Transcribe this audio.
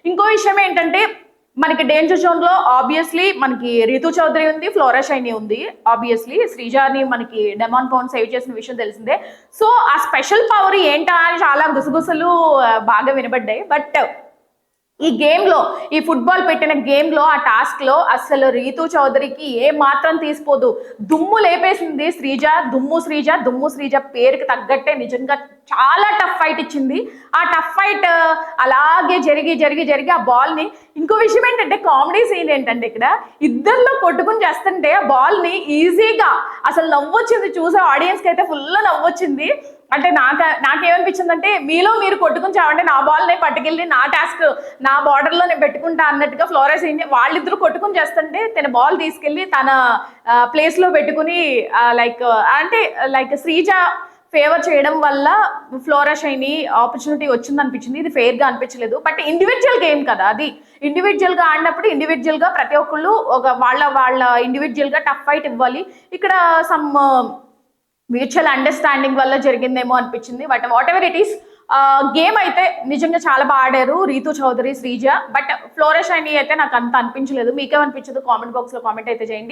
ఇంకో విషయం ఏంటంటే మనకి డేంజర్ జోన్ లో ఆబ్వియస్లీ మనకి రితు చౌదరి ఉంది, ఫ్లోరా షైనీ ఉంది. ఆబ్వియస్లీ శ్రీజాని మనకి డెమాన్ పౌండ్ సేవ్ చేసిన విషయం తెలిసిందే. సో ఆ స్పెషల్ పవర్ ఏంటా అని చాలా గుసగుసలు బాగా వినబడ్డాయి. బట్ ఈ గేమ్ లో, ఈ ఫుట్బాల్ పెట్టిన గేమ్ లో, ఆ టాస్క్ లో అసలు రీతు చౌదరికి ఏ మాత్రం తీసిపోదు. దుమ్ము లేపేసింది శ్రీజ. దుమ్ము శ్రీజ పేరుకి తగ్గట్టే నిజంగా చాలా టఫ్ ఫైట్ ఇచ్చింది. ఆ టఫ్ ఫైట్ అలాగే జరిగి ఆ బాల్ ని, ఇంకో విషయం ఏంటంటే కామెడీ సీన్ ఏంటంటే ఇక్కడ ఇద్దరిలో కొట్టుకుని చేస్తుంటే ఆ బాల్ ని ఈజీగా అసలు నవ్వొచ్చింది. చూసే ఆడియన్స్ కి అయితే ఫుల్ నవ్వొచ్చింది. అంటే నాకేమనిపించింది అంటే మీలో మీరు కొట్టుకుని చావంటే నా బాల్ ని పట్టుకెళ్ళి నా టాస్క్ నా బార్డర్ లో నేను పెట్టుకుంటా అన్నట్టుగా ఫ్లోరెస్ వాళ్ళిద్దరు కొట్టుకుని చేస్తుంటే తన బాల్ తీసుకెళ్లి తన ప్లేస్ లో పెట్టుకుని లైక్ శ్రీజ ఫేవర్ చేయడం వల్ల ఫ్లోరా షైనీ ఆపర్చునిటీ వచ్చింది అనిపించింది. ఇది ఫెయిర్ గా అనిపించలేదు. బట్ ఇండివిజువల్ గేమ్ కదా, అది ఇండివిజువల్ గా ఆడినప్పుడు ఇండివిజువల్ గా ప్రతి ఒక్కళ్ళు ఒక వాళ్ళ ఇండివిజువల్ గా టఫ్ ఫైట్ ఇవ్వాలి. ఇక్కడ సమ్ మ్యూచువల్ అండర్స్టాండింగ్ వల్ల జరిగిందేమో అనిపించింది. But whatever it is, game అయితే నిజంగా చాలా బాగా ఆడారు రీతు చౌదరి, శ్రీజ. బట్ ఫ్లోరా షైనీ అయితే నాకు అంత అనిపించలేదు. మీకేమనిపించదు కామెంట్ బాక్స్ లో కామెంట్ అయితే చేయండి.